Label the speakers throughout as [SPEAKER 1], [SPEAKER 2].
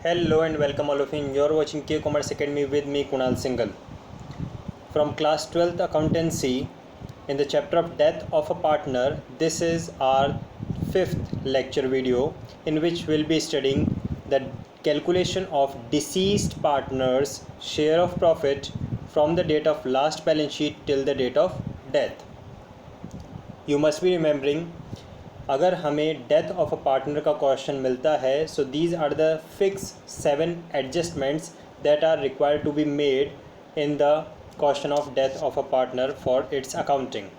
[SPEAKER 1] Hello and welcome all of you. You're watching K Commerce Academy with me Kunal Singhal. From class 12th accountancy in the chapter of death of a partner, this is our fifth lecture video in which we'll be studying the calculation of deceased partner's share of profit from the date of last balance sheet till the date of death. You must be remembering, अगर हमें death of a partner का question मिलता है so these are the fix 7 adjustments that are required to be made in the question of death of a partner for its accounting.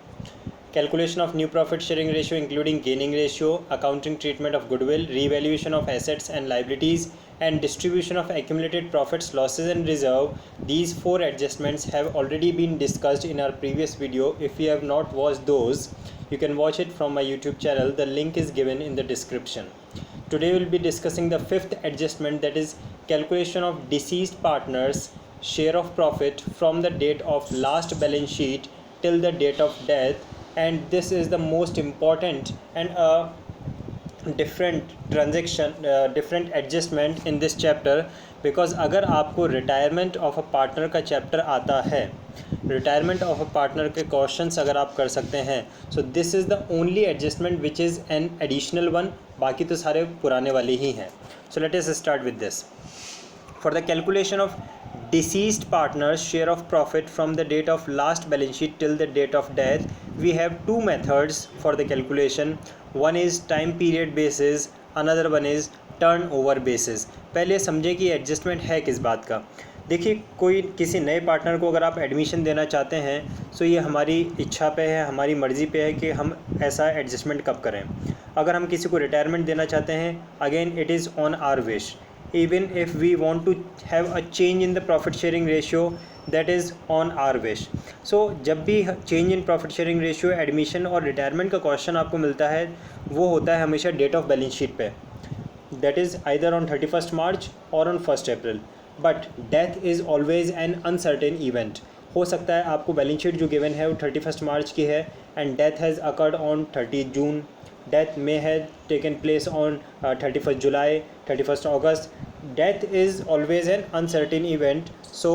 [SPEAKER 1] Calculation of new profit sharing ratio including gaining ratio, accounting treatment of goodwill, revaluation of assets and liabilities, and distribution of accumulated profits, losses and reserve. These 4 adjustments have already been discussed in our previous video. If you have not watched those, you can watch it from my YouTube channel. The link is given in the description. Today we will be discussing the 5th adjustment, that is calculation of deceased partners share of profit from the date of last balance sheet till the date of death. And this is the most important and different adjustment in this chapter, because अगर आपको retirement of a partner का chapter आता है, retirement of a partner के questions अगर आप कर सकते हैं, so this is the only adjustment which is an additional one. बाकी तो सारे पुराने वाले ही हैं. So let us start with this. For the calculation of deceased partner's share of profit from the date of last balance sheet till the date of death, we have 2 methods for the calculation. One is time period basis, another one is turnover basis. पहले समझे कि adjustment है किस बात का. देखिए, कोई किसी नए पार्टनर को अगर आप एडमिशन देना चाहते हैं तो ये हमारी इच्छा पे है, हमारी मर्ज़ी पे है कि हम ऐसा एडजस्टमेंट कब करें. अगर हम किसी को रिटायरमेंट देना चाहते हैं, again it is on our wish. Even if we want to have a change in the profit sharing ratio, that is on our wish. So जब भी change in profit sharing ratio, admission और retirement का question आपको मिलता है, वो होता है हमेशा डेट ऑफ बैलेंस शीट पे. That is either on 31st March or on 1st April. But death is always an uncertain event. हो सकता है आपको बैलेंस शीट जो गिवन है वो 31st मार्च की है and death has occurred on 30th June. Death may have taken place on 31st July, 31st August. Death is always an uncertain event. So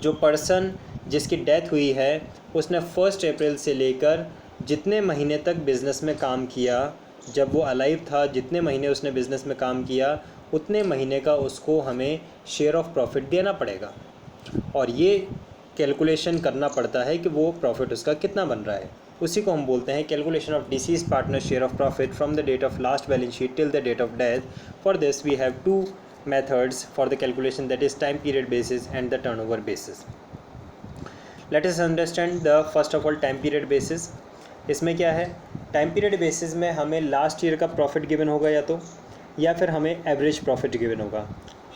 [SPEAKER 1] जो पर्सन जिसकी डेथ हुई है उसने 1st अप्रैल से लेकर जितने महीने तक बिज़नेस में काम किया, जब वो अलाइव था, जितने महीने उसने बिज़नेस में काम किया, उतने महीने का उसको हमें शेयर ऑफ प्रॉफिट देना पड़ेगा. और ये कैलकुलेशन करना पड़ता है कि वो प्रॉफिट उसका कितना बन रहा है. उसी को हम बोलते हैं calculation of deceased partner share of profit from the date of last balance sheet till the date of death. For this we have 2 methods for the calculation, that is time period basis and the turnover basis. Let us understand the first of all time period basis. इसमें क्या है, time period basis में हमें last year का profit given होगा या फिर हमें एवरेज प्रॉफिट गिवन होगा,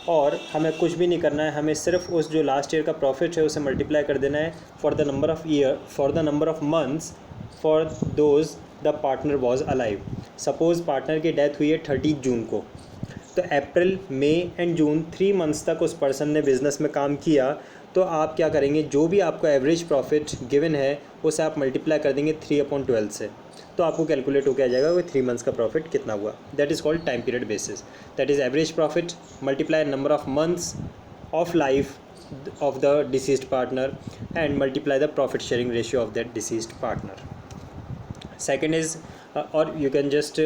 [SPEAKER 1] और हमें कुछ भी नहीं करना है. हमें सिर्फ उस जो लास्ट ईयर का प्रॉफिट है उसे मल्टीप्लाई कर देना है for the number of months for those the partner was alive. Suppose partner की डेथ हुई है 30 जून को, तो अप्रैल, मई एंड जून 3 मंथ्स तक उस पर्सन ने बिज़नेस में काम किया. तो आप क्या करेंगे, जो भी आपको एवरेज प्रॉफिट गिवन है उसे आप मल्टीप्लाई कर देंगे 3/12 से, तो आपको कैलकुलेट होकर आ जाएगा कि 3 मंथ्स का प्रॉफिट कितना हुआ. That is called time period basis. That is average profit multiply number of months of life of the deceased partner and multiply the profit sharing ratio of that deceased partner. Second is or you can just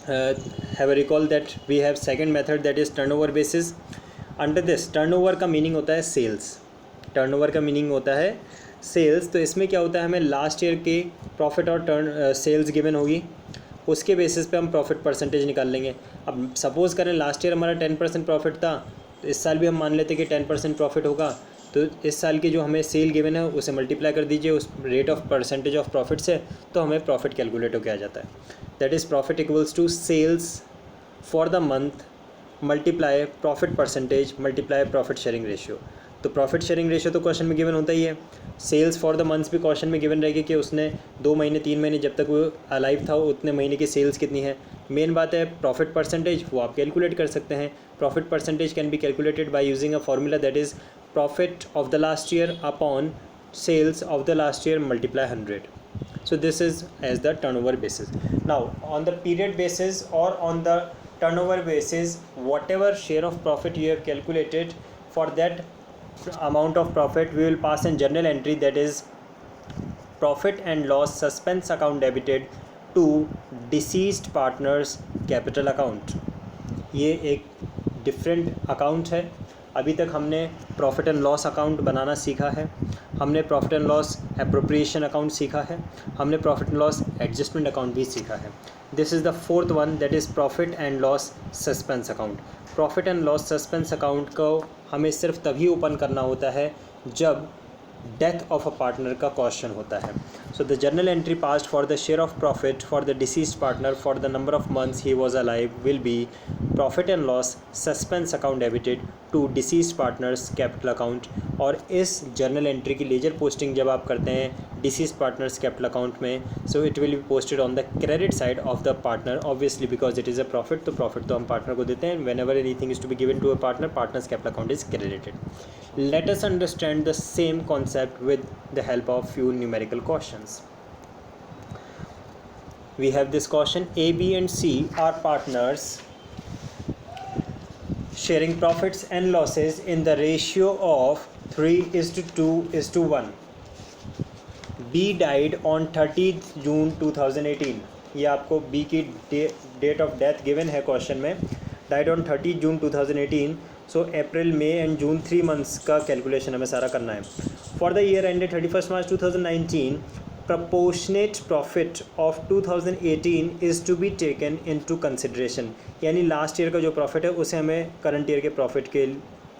[SPEAKER 1] have a recall that we have second method, that is turnover basis. Under this turnover का meaning होता है sales. Turnover का meaning होता है sales. तो इसमें क्या होता है, हमें लास्ट ईयर के प्रॉफिट और सेल्स गिवन होगी, उसके बेसिस पे हम प्रॉफिट परसेंटेज निकाल लेंगे. अब सपोज़ करें लास्ट ईयर हमारा 10% प्रॉफिट था, तो इस साल भी हम मान लेते कि 10% प्रॉफिट होगा. तो इस साल की जो हमें सेल गिवन है उसे मल्टीप्लाई कर दीजिए उस rate of percentage of profit से, तो हमें प्रॉफिट कैलकुलेट होकर आ जाता है. That is profit equals to sales for the month multiply profit percentage multiply profit sharing ratio. तो प्रॉफिट शेयरिंग रेशियो तो क्वेश्चन में गिवन होता ही है. सेल्स फॉर द मंथ्स भी क्वेश्चन में गिवन रहेगी कि उसने 2 महीने 3 महीने जब तक वो अलाइव था उतने महीने की सेल्स कितनी है. मेन बात है प्रॉफिट परसेंटेज, वो आप कैलकुलेट कर सकते हैं. Profit percentage can be calculated by using a formula, that is profit of the last year upon sales of the last year multiply 100. So this is as the turnover basis. Now on the period basis or on the turnover basis, whatever share of profit you have calculated, for that amount of profit we will pass in journal entry, that is profit and loss suspense account debited to deceased partners capital account. ये एक different account है. अभी तक हमने profit and loss account बनाना सीखा है, हमने profit and loss appropriation account सीखा है, हमने profit and loss adjustment account भी सीखा है. This is the fourth one, that is profit and loss suspense account. Profit and loss suspense account को हमें सिर्फ तभी ओपन करना होता है जब डेथ ऑफ अ पार्टनर का क्वेश्चन होता है. So the journal entry passed for the share of profit for the deceased partner for the number of months he was alive will be profit and loss suspense account debited to deceased partner's capital account. और इस journal entry की ledger posting जब आप करते हैं deceased partner's capital account में, so it will be posted on the credit side of the partner obviously because it is a profit. तो profit तो हम पार्टनर को देते हैं. When ever anything is to be given to a partner, partner's capital account is credited. Let us understand the same concept with the help of few numerical questions. We have this question: A, B and C are partners sharing profits and losses in the ratio of 3:2:1. B died on 30th June 2018. ये आपको B की date of death given है question में. Died on 30 June 2018. So April, May and June 3 months का calculation हमें सारा करना है. For the year ended 31 March 2019, proportionate profit of 2018 is to be taken into consideration. यानी लास्ट ईयर का जो प्रॉफिट है उसे हमें करंट ईयर के प्रॉफिट के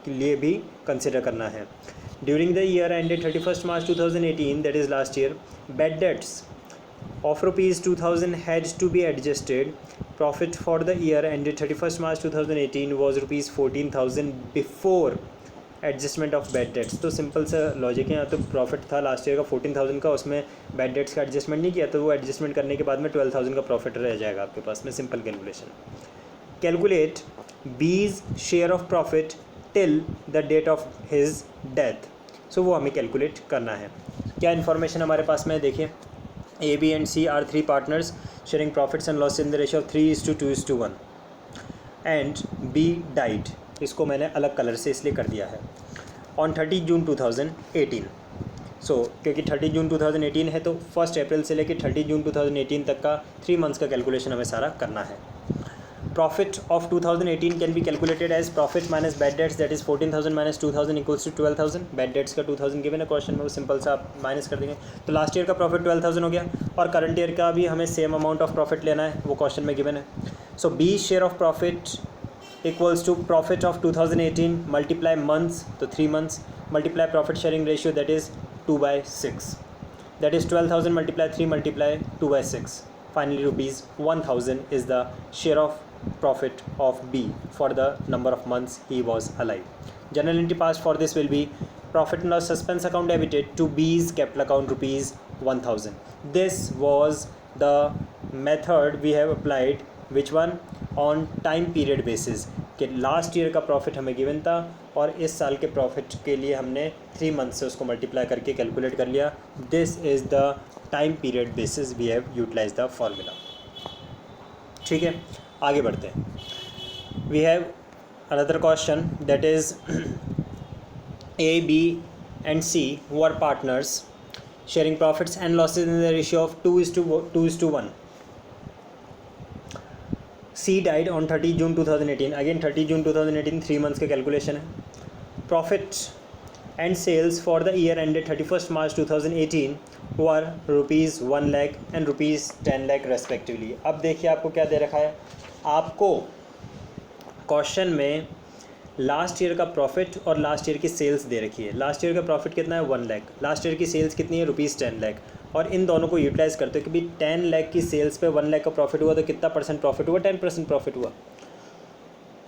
[SPEAKER 1] लिए भी कंसिडर करना है. During the year ended 31 March 2018, that is last year, bad debts of rupees 2000 had to be adjusted. Profit for the year ended 31st March 2018 was rupees 14,000 before adjustment of bad debts. तो simple सा logic है. यहाँ तो profit था last year का 14,000 का, उसमें bad debts का एडजस्टमेंट नहीं किया, तो वो एडजस्टमेंट करने के बाद में 12,000 का प्रॉफिट रह जाएगा आपके पास में. Simple calculation. Calculate B's share of profit till the date of his death. So वो हमें कैलकुलेट करना है. क्या इन्फॉर्मेशन हमारे पास में देखिए. A, B and C are three partners sharing profits and loss in the ratio of 3:2:1 and B died. इसको मैंने अलग कलर से इसलिए कर दिया है. On 30 June 2018. सो क्योंकि 30 जून 2018 है तो 1 अप्रैल से लेकर 30 जून 2018 तक का 3 मंथ्स का कैलकुलेशन हमें सारा करना है. Profit of 2018 can be calculated as profit minus bad debts, that is 14,000 minus 2,000 equals to 12,000. bad debts का 2,000 गिवन है क्वेश्चन में, वो सिंपल सा आप माइनस कर देंगे. तो लास्ट ईयर का प्रॉफिट 12,000 हो गया और करंट ईयर का भी हमें सेम अमाउंट ऑफ प्रॉफिट लेना है, वो क्वेश्चन में गिवन है. So B share of profit equals to profit of 2018 multiply months, तो 3 months multiply profit sharing ratio, that is 2/6. That is 12,000 multiply 3 multiply 2/6. Finally rupees 1,000 is the share of profit of B for the number of months he was alive. Journal entry passed for this will be profit and loss suspense account debited to B's capital account rupees 1,000. This was the method we have applied. Which one? On time period basis. कि last year का profit हमें given था और इस साल के profit के लिए हमने 3 मंथ से उसको मल्टीप्लाई करके कैलकुलेट कर लिया. This is the time period basis we have utilize the formula. ठीक है, आगे बढ़ते हैं. We have another question that is A, B and C who are partners sharing profits and losses in the ratio of 2:1. C died on 30 June 2018. Again 30 June 2018 3 months का calculation है. Profit and sales for the year ended 31st March 2018 were rupees 1 lakh and rupees 10 lakh respectively. अब देखिए आपको क्या दे रखा है. आपको question में लास्ट ईयर का प्रॉफिट और लास्ट ईयर की सेल्स दे रखी है. लास्ट ईयर का प्रॉफिट कितना है 1 लाख, लास्ट ईयर की सेल्स कितनी है रुपीज़ 10 लाख. और इन दोनों को यूटिलाइज़ करते हो कि भाई 10 लाख की सेल्स पे 1 लाख का प्रॉफिट हुआ तो कितना परसेंट प्रॉफिट हुआ, 10% प्रॉफिट हुआ.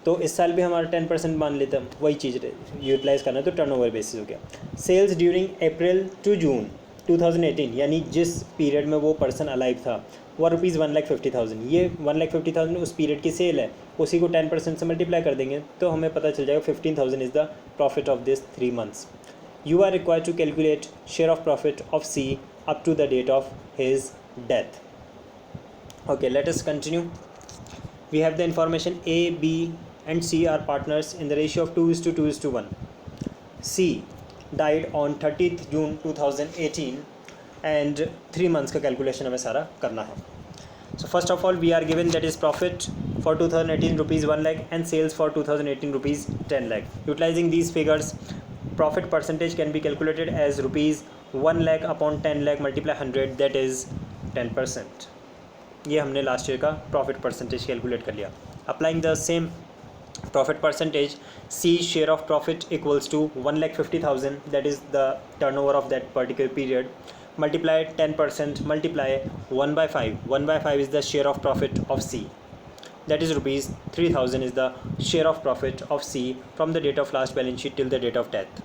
[SPEAKER 1] तो इस साल भी हमारा 10% मान लेते हैं, वही चीज़ यूटिलाइज़ करना है तो टर्नओवर बेसिस हो गया. Sales during April to June 2018 यानी जिस पीरियड में वो पर्सन अलाइव था वो रुपीज़ 1,50,000. ये 1,50,000 उस पीरियड की सेल है, उसी को 10% से मल्टीप्लाई कर देंगे तो हमें पता चल जाएगा 15,000 is the profit of this 3 months. You are required to calculate share of profit of C up to the date of his death. Okay, let us continue. We have the information A, B and C are partners in the ratio of 2:2:1. C died on 30th June 2018 and 3 months का calculation हमें सारा करना है. So first of all we are given that is profit for 2018 rupees 1 lakh and sales for 2018 rupees 10 lakh. Utilizing these figures, profit percentage can be calculated as rupees 1 lakh upon 10 lakh multiply 100, that is 10%. ये हमने last year का profit percentage calculate कर लिया. Applying the same profit percentage, C share of profit equals to 1,50,000, that is the turnover of that particular period, multiply 10%, multiply 1 by 5. 1 by 5 is the share of profit of C, that is rupees 3,000 is the share of profit of C from the date of last balance sheet till the date of death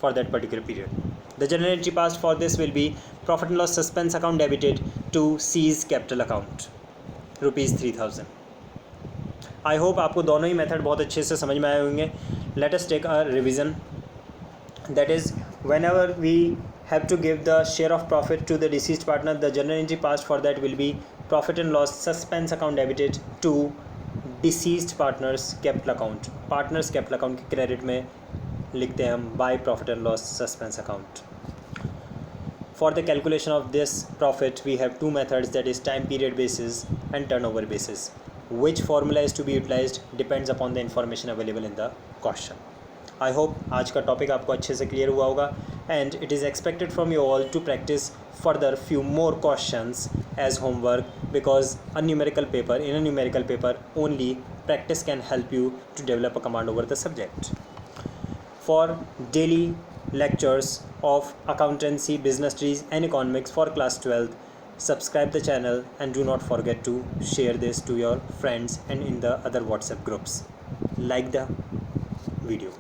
[SPEAKER 1] for that particular period. The journal entry passed for this will be profit and loss suspense account debited to C's capital account, rupees 3,000. I hope आपको दोनों ही method बहुत अच्छे से समझ में आए होंगे. Let us take a revision, that is whenever we have to give the share of profit to the deceased partner, the journal entry passed for that will be profit and loss suspense account debited to deceased partner's capital account. Partner's capital account के credit में लिखते हैं हम by profit and loss suspense account. For the calculation of this profit we have two methods, that is time period basis and turnover basis. Which formula is to be utilized depends upon the information available in the question. I hope आज का topic आपको अच्छे से clear हुआ होगा and it is expected from you all to practice further few more questions as homework, because a numerical paper, in a numerical paper only practice can help you to develop a command over the subject. For daily lectures of accountancy, business trees and economics for class 12, subscribe the channel and do not forget to share this to your friends and in the other WhatsApp groups. Like the video.